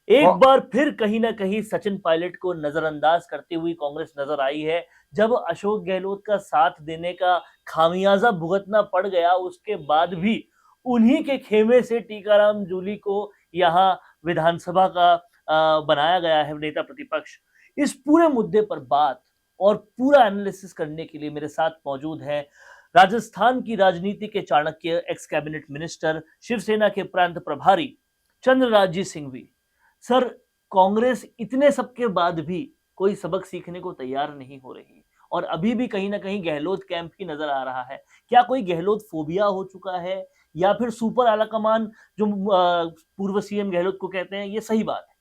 एक और बार फिर कहीं ना कहीं सचिन पायलट को नजरअंदाज करती हुई कांग्रेस नजर आई है। जब अशोक गहलोत का साथ देने का खामियाजा भुगतना पड़ गया, उसके बाद भी उन्हीं के खेमे से टीकाराम जूली को यहाँ विधानसभा का बनाया गया है नेता प्रतिपक्ष। इस पूरे मुद्दे पर बात और पूरा एनालिसिस करने के लिए मेरे साथ मौजूद हैं राजस्थान की राजनीति के Chanakya, ex cabinet minister, Shiv Sena के प्रांत प्रभारी चंद्रराज सिंघवी। सर, कांग्रेस इतने सबके बाद भी कोई सबक सीखने को तैयार नहीं हो रही और अभी भी कहीं ना कहीं गहलोत कैंप ही नजर आ रहा है। क्या कोई गहलोत फोबिया हो चुका है या फिर सुपर आला कमान जो पूर्व सीएम गहलोत को कहते हैं, ये सही बात है?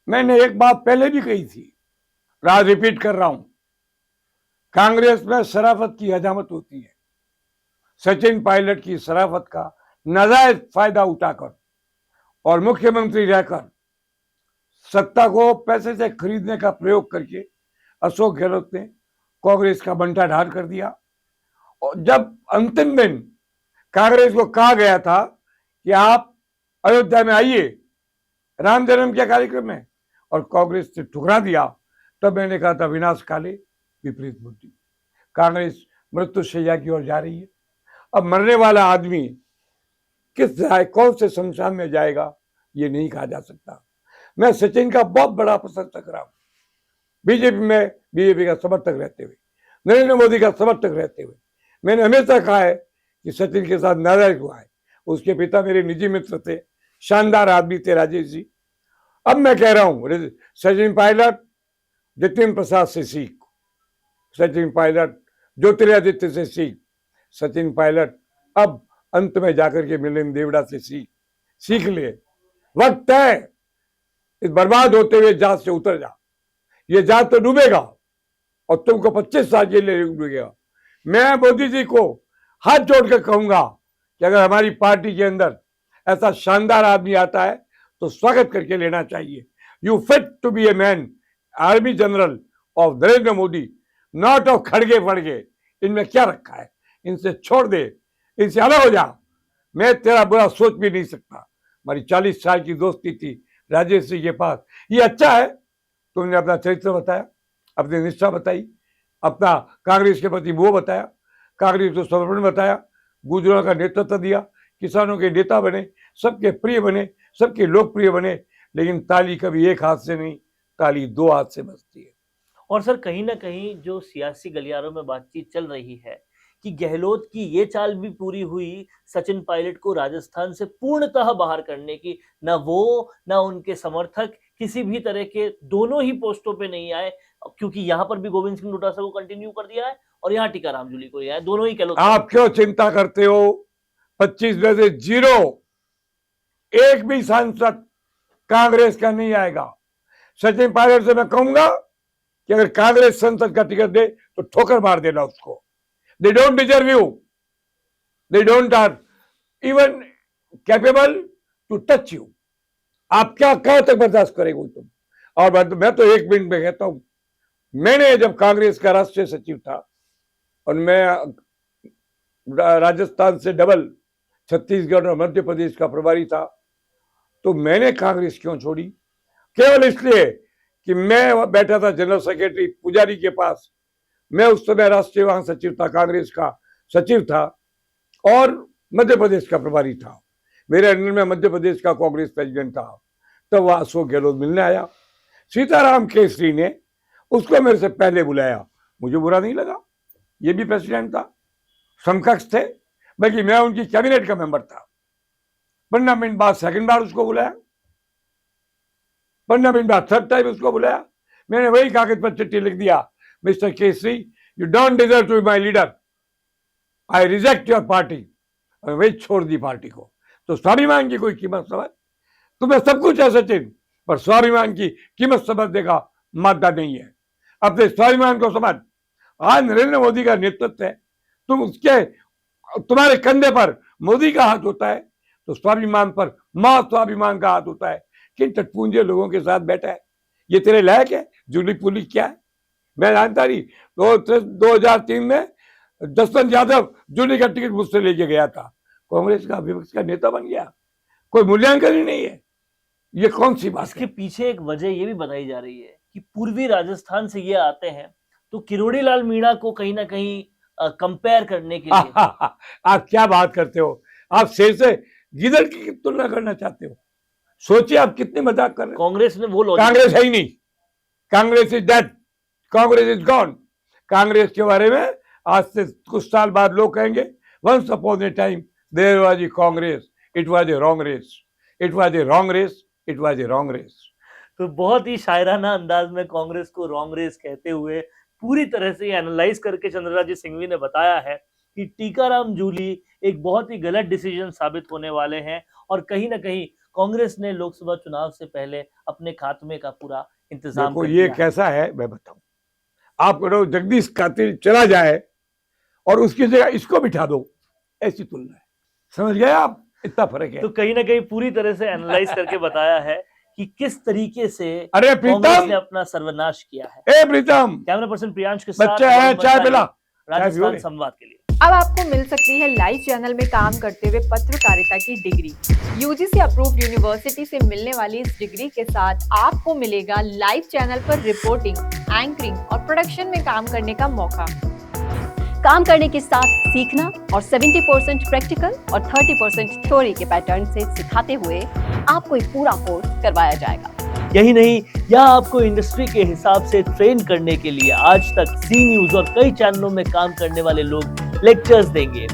मैंने एक बात पहले भी कही थी, आज रिपीट कर रहा हूं। कांग्रेस में शराफत की हजामत होती है। सचिन पायलट की शराफत का नाजायज फायदा उठाकर और मुख्यमंत्री रहकर सत्ता को पैसे से खरीदने का प्रयोग करके अशोक गहलोत ने कांग्रेस का बंटा ढाल कर दिया। और जब अंतिम दिन कांग्रेस को कहा गया था कि आप अयोध्या में आइए राम जन्म के कार्यक्रम में, और कांग्रेस ने ठुकरा दिया, तब मैंने कहा था विनाश काले विपरीत बुद्धि। कांग्रेस मृत्युशैया की ओर जा रही है। अब मरने वाला आदमी किस जाए, कौन से शमशान में जाएगा, ये नहीं कहा जा सकता। मैं सचिन का बहुत बड़ा प्रशंसक रहा हूं, बीजेपी में बीजेपी का समर्थक रहते हुए, नरेंद्र मोदी का समर्थक रहते हुए। मैंने हमेशा कहा है कि सचिन के साथ नाराज हुआ है। उसके पिता मेरे निजी मित्र थे, शानदार आदमी थे राजेश जी। अब मैं कह रहा हूं, सचिन पायलट जतिन प्रसाद से सीख, सचिन पायलट ज्योतिरादित्य से सीख, सचिन पायलट अब अंत में जाकर के मिलिंद देवड़ा से सीख ले। वक्त है, इस बर्बाद होते हुए जहाज से उतर जा। ये जहाज तो डूबेगा और तुमको 25 साल के लिए डूबेगा। मैं मोदी जी को हाथ जोड़कर कहूंगा कि अगर हमारी पार्टी के अंदर ऐसा शानदार आदमी आता है तो स्वागत करके लेना चाहिए। You fit to be a man, army general of Narendra Modi, not of खड़गे फड़गे। इनमें क्या रखा है? इनसे छोड़ दे, इनसे अलग हो जा। मैं तेरा बुरा सोच भी नहीं सकता। हमारी 40 साल की दोस्ती थी राजेश जी के पास। ये अच्छा है, तुमने अपना चरित्र बताया, अपनी निष्ठा बताई, अपना कांग्रेस के प्रति मोह बताया, कांग्रेस को समर्पण बताया, गुजरों का नेतृत्व दिया, किसानों के नेता बने, सबके प्रिय बने, सबके लोकप्रिय बने। लेकिन ताली कभी एक हाथ से नहीं, ताली दो हाथ से बजती है। और सर, कहीं ना कहीं जो सियासी गलियारों में बातचीत चल रही है कि गहलोत की ये चाल भी पूरी हुई सचिन पायलट को राजस्थान से पूर्णतः बाहर करने की। ना वो ना उनके समर्थक किसी भी तरह के दोनों ही पोस्टों पे नहीं आए, क्योंकि यहां पर भी गोविंद सिंह डोटासरा को कंटिन्यू कर दिया है और यहाँ टीकाराम जूली को आए, दोनों ही गहलोत। आप क्यों चिंता करते हो? 25 में से 0, एक भी सांसद कांग्रेस का नहीं आएगा। सचिन पायलट से मैं कहूंगा कि अगर कांग्रेस संसद का टिकट दे तो ठोकर मार देना उसको। They don't deserve you, they don't are even capable to touch you. आप क्या कहां तक बर्दाश्त करेंगे तुम? और मैं तो 1 मिनट में कहता हूं, मैंने जब कांग्रेस का राष्ट्रीय सचिव था और मैं राजस्थान से डबल छत्तीसगढ़ और मध्य प्रदेश का प्रभारी था, तो मैंने कांग्रेस क्यों छोड़ी? केवल इसलिए कि मैं बैठा था जनरल सेक्रेटरी पुजारी के पास। मैं उस समय राष्ट्रीय महासचिव था, कांग्रेस का सचिव था और मध्य प्रदेश का प्रभारी था। मेरे अंडर में मध्य प्रदेश का कांग्रेस प्रेसिडेंट था। तब वह अशोक गहलोत मिलने आया। सीताराम केसरी ने उसको मेरे से पहले बुलाया, मुझे बुरा नहीं लगा, ये भी प्रेसिडेंट था, समकक्ष थे, बल्कि मैं उनकी कैबिनेट का मेंबर था। 15 मिनट बाद सेकंड बार उसको बुलाया, 15 मिनट बाद थर्ड टाइम उसको बुलाया। मैंने वही कागज पर चिट्ठी लिख दिया, mister Kesari, you don't deserve to be my leader, I reject your party. और वही छोड़ दी पार्टी को। तो स्वाभिमान की कोई कीमत समझ? तुम्हें सब कुछ है सचिन, पर स्वाभिमान की कीमत समझने का मादा नहीं है। अपने स्वाभिमान को समझ। आज नरेंद्र मोदी का नेतृत्व है, तुम उसके तुम्हारे कंधे पर मोदी का हाथ होता है, तो स्वाभिमान पर मां स्वाभिमान का हाथ होता है। किन टटपूंजे लोगों के साथ बैठा है, ये तेरे लायक है? जूली पुली क्या है मैं जानता नहीं। 2003 में जसवंत यादव जूली का टिकट मुझसे लेके गया था, कांग्रेस का विपक्ष का नेता बन गया। कोई मूल्यांकन ही नहीं है। ये कौन सी बात इसके है? पीछे एक वजह ये भी बताई जा रही है कि पूर्वी राजस्थान से ये आते हैं तो किरोड़ी लाल मीणा को कहीं ना कहीं कंपेयर करने के लिए आप क्या बात करते हो? आप शेर से गिदड़ की तुलना करना चाहते हो? सोचिए आप कितने मजाक कर रहे हो। कांग्रेस ने वो लॉजिक कांग्रेस है ही नहीं, Congress is dead, Congress is gone. Congress के बारे में आज से कुछ साल बाद लोग कहेंगे once upon a time there was a Congress, it was a wrong race, it was a wrong race, it was a wrong race. तो बहुत ही शायराना अंदाज में कांग्रेस को रॉन्ग रेस कहते हुए पूरी तरह से एनालाइज करके चंद्रराज सिंघवी ने बताया है कि टीकाराम जूली एक बहुत ही गलत डिसीजन साबित होने वाले हैं और कहीं ना कहीं कांग्रेस ने लोकसभा चुनाव से पहले अपने खात्मे का पूरा इंतजाम देखो कर ये दिया है। कैसा है मैं बताऊं, आप कहो जगदीश कातिल चला जाए और उसकी जगह इसको बिठा दो, ऐसी तुलना है। समझ गए आप? इतना फर्क है। तो कहीं ना कहीं पूरी तरह से एनालाइज करके बताया है कि किस तरीके से अरे कांग्रेस प्रीतम, ने अपना सर्वनाश किया है। ए प्रीतम, कैमरा पर्सन प्रियांश के साथ बच्चा है, मोहम्मद चाय ताहिर, पिला। राजस्थान पियोगे? संवाद के लिए। अब आपको मिल सकती है लाइव चैनल में काम करते हुए पत्रकारिता की डिग्री। यूजीसी अप्रूव्ड यूनिवर्सिटी से मिलने वाली इस डिग्री के साथ आपको मिलेगा लाइव चैनल पर रिपोर्टिंग, एंकरिंग और प्रोडक्शन में काम करने का मौका। काम करने के साथ सीखना और 70% प्रैक्टिकल और 30% थ्योरी के पैटर्न से सिखाते हुए आपको एक पूरा कोर्स करवाया जाएगा। यही नहीं, यहाँ आपको इंडस्ट्री के हिसाब से ट्रेन करने के लिए आज तक सी न्यूज और कई चैनलों में काम करने वाले लोग लेक्चर्स देंगे।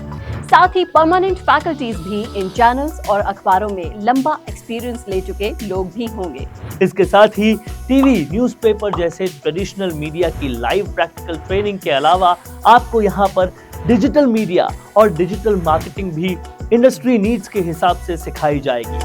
साथ ही परमानेंट फैकल्टीज भी इन चैनल्स और अखबारों में लंबा एक्सपीरियंस ले चुके लोग भी होंगे। इसके साथ ही टीवी, न्यूज़पेपर जैसे ट्रेडिशनल मीडिया की लाइव प्रैक्टिकल ट्रेनिंग के अलावा आपको यहाँ पर डिजिटल मीडिया और डिजिटल मार्केटिंग भी इंडस्ट्री नीड्स के हिसाब से सिखाई जाएगी।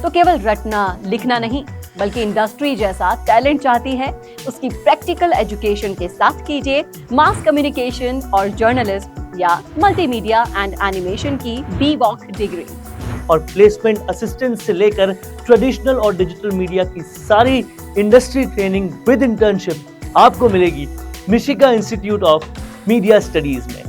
तो केवल रटना लिखना नहीं, बल्कि इंडस्ट्री जैसा टैलेंट चाहती है, उसकी प्रैक्टिकल एजुकेशन के साथ कीजिए मास कम्युनिकेशन और जर्नलिस्ट या मल्टीमीडिया एंड एनिमेशन की BVOC डिग्री। और प्लेसमेंट असिस्टेंट से लेकर ट्रेडिशनल और डिजिटल मीडिया की सारी इंडस्ट्री ट्रेनिंग विद इंटर्नशिप आपको मिलेगी मिशिगा इंस्टीट्यूट ऑफ मीडिया स्टडीज में।